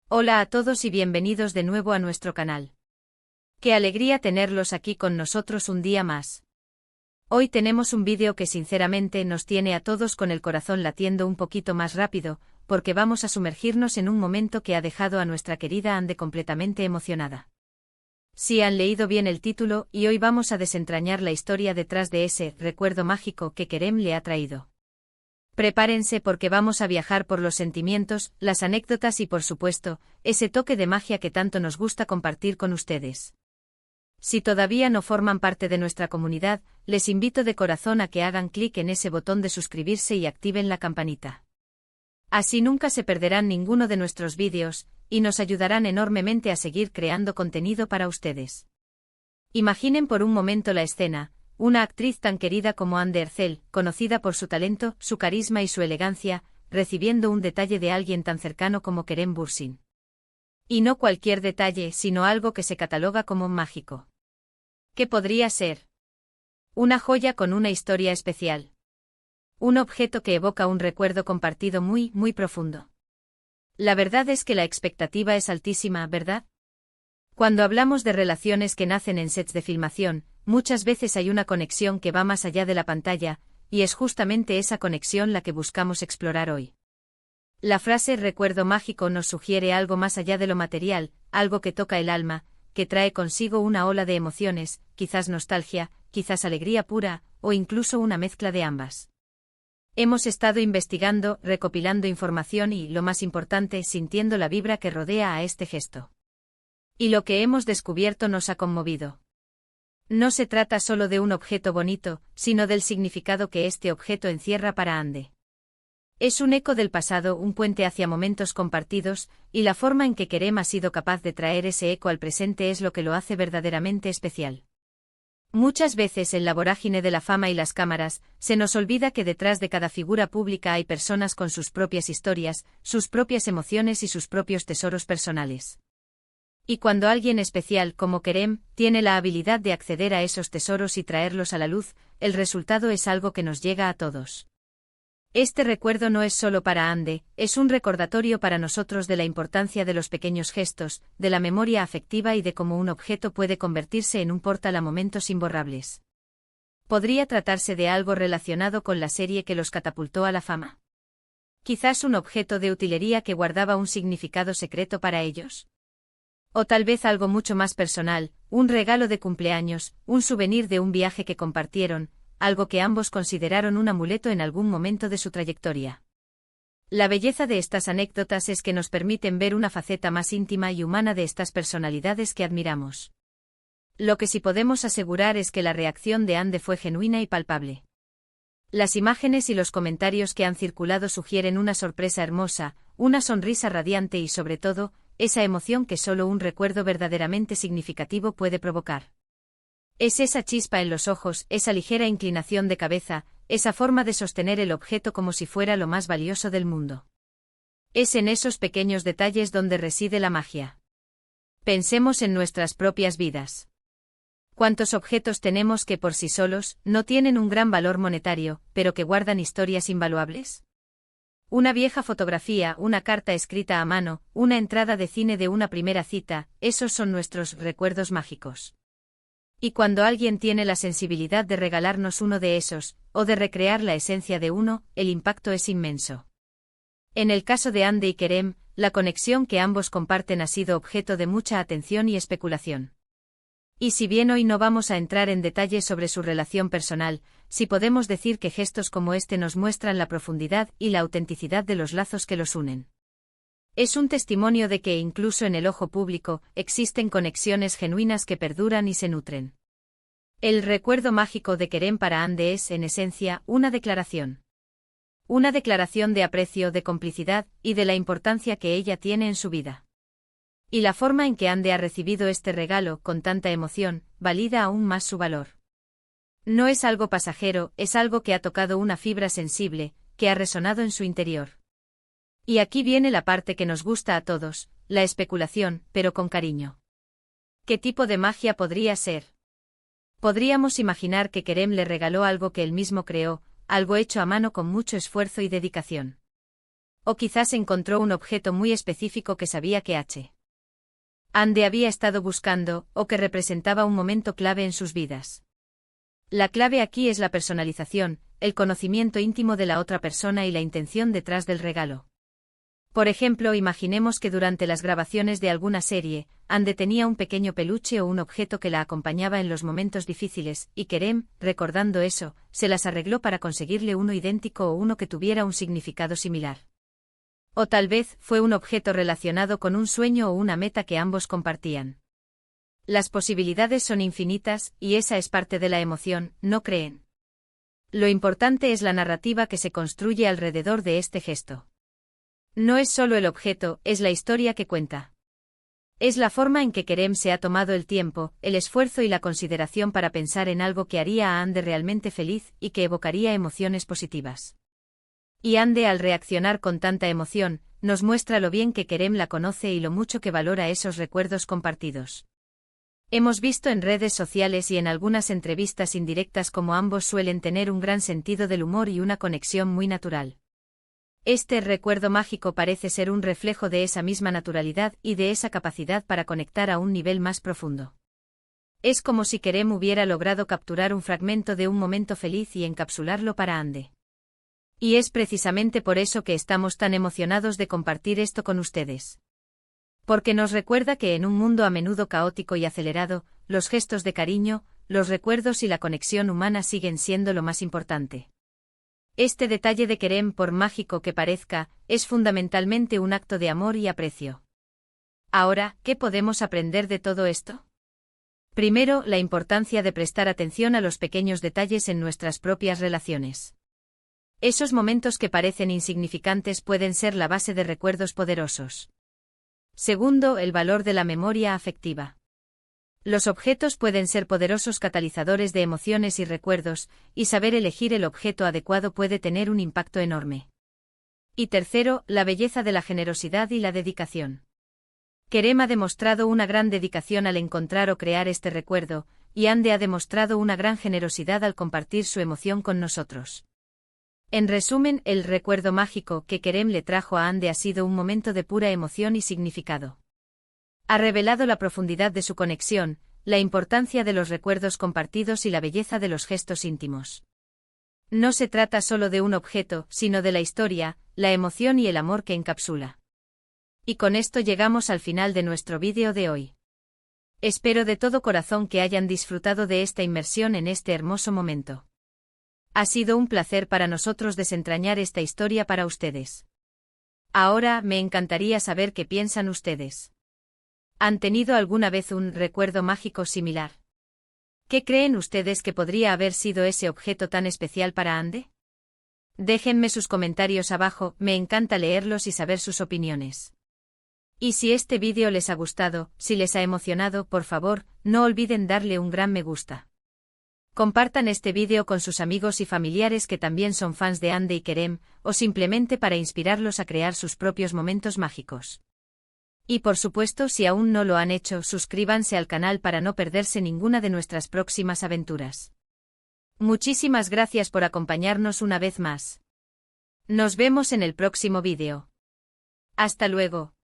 Hola a todos y bienvenidos de nuevo a nuestro canal. Qué alegría tenerlos aquí con nosotros un día más. Hoy tenemos un vídeo que sinceramente nos tiene a todos con el corazón latiendo un poquito más rápido, porque vamos a sumergirnos en un momento que ha dejado a nuestra querida Ande completamente emocionada. Sí han leído bien el título y hoy vamos a desentrañar la historia detrás de ese recuerdo mágico que Kerem le ha traído. Prepárense porque vamos a viajar por los sentimientos, las anécdotas y por supuesto, ese toque de magia que tanto nos gusta compartir con ustedes. Si todavía no forman parte de nuestra comunidad, les invito de corazón a que hagan clic en ese botón de suscribirse y activen la campanita. Así nunca se perderán ninguno de nuestros vídeos, y nos ayudarán enormemente a seguir creando contenido para ustedes. Imaginen por un momento la escena. Una actriz tan querida como Ande Erçel, conocida por su talento, su carisma y su elegancia, recibiendo un detalle de alguien tan cercano como Kerem Bürsin. Y no cualquier detalle, sino algo que se cataloga como mágico. ¿Qué podría ser? Una joya con una historia especial. Un objeto que evoca un recuerdo compartido muy, muy profundo. La verdad es que la expectativa es altísima, ¿verdad? Cuando hablamos de relaciones que nacen en sets de filmación, muchas veces hay una conexión que va más allá de la pantalla, y es justamente esa conexión la que buscamos explorar hoy. La frase recuerdo mágico nos sugiere algo más allá de lo material, algo que toca el alma, que trae consigo una ola de emociones, quizás nostalgia, quizás alegría pura, o incluso una mezcla de ambas. Hemos estado investigando, recopilando información y, lo más importante, sintiendo la vibra que rodea a este gesto. Y lo que hemos descubierto nos ha conmovido. No se trata solo de un objeto bonito, sino del significado que este objeto encierra para Ande. Es un eco del pasado, un puente hacia momentos compartidos, y la forma en que Kerem ha sido capaz de traer ese eco al presente es lo que lo hace verdaderamente especial. Muchas veces en la vorágine de la fama y las cámaras, se nos olvida que detrás de cada figura pública hay personas con sus propias historias, sus propias emociones y sus propios tesoros personales. Y cuando alguien especial como Kerem tiene la habilidad de acceder a esos tesoros y traerlos a la luz, el resultado es algo que nos llega a todos. Este recuerdo no es solo para Ande, es un recordatorio para nosotros de la importancia de los pequeños gestos, de la memoria afectiva y de cómo un objeto puede convertirse en un portal a momentos imborrables. ¿Podría tratarse de algo relacionado con la serie que los catapultó a la fama? ¿Quizás un objeto de utilería que guardaba un significado secreto para ellos? O tal vez algo mucho más personal, un regalo de cumpleaños, un souvenir de un viaje que compartieron, algo que ambos consideraron un amuleto en algún momento de su trayectoria. La belleza de estas anécdotas es que nos permiten ver una faceta más íntima y humana de estas personalidades que admiramos. Lo que sí podemos asegurar es que la reacción de Ande fue genuina y palpable. Las imágenes y los comentarios que han circulado sugieren una sorpresa hermosa, una sonrisa radiante y sobre todo, esa emoción que solo un recuerdo verdaderamente significativo puede provocar. Es esa chispa en los ojos, esa ligera inclinación de cabeza, esa forma de sostener el objeto como si fuera lo más valioso del mundo. Es en esos pequeños detalles donde reside la magia. Pensemos en nuestras propias vidas. ¿Cuántos objetos tenemos que por sí solos no tienen un gran valor monetario, pero que guardan historias invaluables? Una vieja fotografía, una carta escrita a mano, una entrada de cine de una primera cita, esos son nuestros recuerdos mágicos. Y cuando alguien tiene la sensibilidad de regalarnos uno de esos, o de recrear la esencia de uno, el impacto es inmenso. En el caso de Ande y Kerem, la conexión que ambos comparten ha sido objeto de mucha atención y especulación. Y si bien hoy no vamos a entrar en detalles sobre su relación personal, sí podemos decir que gestos como este nos muestran la profundidad y la autenticidad de los lazos que los unen. Es un testimonio de que incluso en el ojo público, existen conexiones genuinas que perduran y se nutren. El recuerdo mágico de Kerem para Ande es, en esencia, una declaración. Una declaración de aprecio, de complicidad, y de la importancia que ella tiene en su vida. Y la forma en que Ande ha recibido este regalo con tanta emoción, valida aún más su valor. No es algo pasajero, es algo que ha tocado una fibra sensible, que ha resonado en su interior. Y aquí viene la parte que nos gusta a todos, la especulación, pero con cariño. ¿Qué tipo de magia podría ser? Podríamos imaginar que Kerem le regaló algo que él mismo creó, algo hecho a mano con mucho esfuerzo y dedicación. O quizás encontró un objeto muy específico que sabía que Ande había estado buscando, o que representaba un momento clave en sus vidas. La clave aquí es la personalización, el conocimiento íntimo de la otra persona y la intención detrás del regalo. Por ejemplo, imaginemos que durante las grabaciones de alguna serie, Ande tenía un pequeño peluche o un objeto que la acompañaba en los momentos difíciles, y Kerem, recordando eso, se las arregló para conseguirle uno idéntico o uno que tuviera un significado similar. O tal vez fue un objeto relacionado con un sueño o una meta que ambos compartían. Las posibilidades son infinitas, y esa es parte de la emoción, ¿no creen? Lo importante es la narrativa que se construye alrededor de este gesto. No es solo el objeto, es la historia que cuenta. Es la forma en que Kerem se ha tomado el tiempo, el esfuerzo y la consideración para pensar en algo que haría a Ande realmente feliz y que evocaría emociones positivas. Y Ande, al reaccionar con tanta emoción, nos muestra lo bien que Kerem la conoce y lo mucho que valora esos recuerdos compartidos. Hemos visto en redes sociales y en algunas entrevistas indirectas cómo ambos suelen tener un gran sentido del humor y una conexión muy natural. Este recuerdo mágico parece ser un reflejo de esa misma naturalidad y de esa capacidad para conectar a un nivel más profundo. Es como si Kerem hubiera logrado capturar un fragmento de un momento feliz y encapsularlo para Ande. Y es precisamente por eso que estamos tan emocionados de compartir esto con ustedes. Porque nos recuerda que en un mundo a menudo caótico y acelerado, los gestos de cariño, los recuerdos y la conexión humana siguen siendo lo más importante. Este detalle de Kerem, por mágico que parezca, es fundamentalmente un acto de amor y aprecio. Ahora, ¿qué podemos aprender de todo esto? Primero, la importancia de prestar atención a los pequeños detalles en nuestras propias relaciones. Esos momentos que parecen insignificantes pueden ser la base de recuerdos poderosos. Segundo, el valor de la memoria afectiva. Los objetos pueden ser poderosos catalizadores de emociones y recuerdos, y saber elegir el objeto adecuado puede tener un impacto enorme. Y tercero, la belleza de la generosidad y la dedicación. Kerem ha demostrado una gran dedicación al encontrar o crear este recuerdo, y Ande ha demostrado una gran generosidad al compartir su emoción con nosotros. En resumen, el recuerdo mágico que Kerem le trajo a Ande ha sido un momento de pura emoción y significado. Ha revelado la profundidad de su conexión, la importancia de los recuerdos compartidos y la belleza de los gestos íntimos. No se trata solo de un objeto, sino de la historia, la emoción y el amor que encapsula. Y con esto llegamos al final de nuestro vídeo de hoy. Espero de todo corazón que hayan disfrutado de esta inmersión en este hermoso momento. Ha sido un placer para nosotros desentrañar esta historia para ustedes. Ahora me encantaría saber qué piensan ustedes. ¿Han tenido alguna vez un recuerdo mágico similar? ¿Qué creen ustedes que podría haber sido ese objeto tan especial para Ande? Déjenme sus comentarios abajo, me encanta leerlos y saber sus opiniones. Y si este vídeo les ha gustado, si les ha emocionado, por favor, no olviden darle un gran me gusta. Compartan este vídeo con sus amigos y familiares que también son fans de Ande y Kerem, o simplemente para inspirarlos a crear sus propios momentos mágicos. Y por supuesto, si aún no lo han hecho, suscríbanse al canal para no perderse ninguna de nuestras próximas aventuras. Muchísimas gracias por acompañarnos una vez más. Nos vemos en el próximo vídeo. Hasta luego.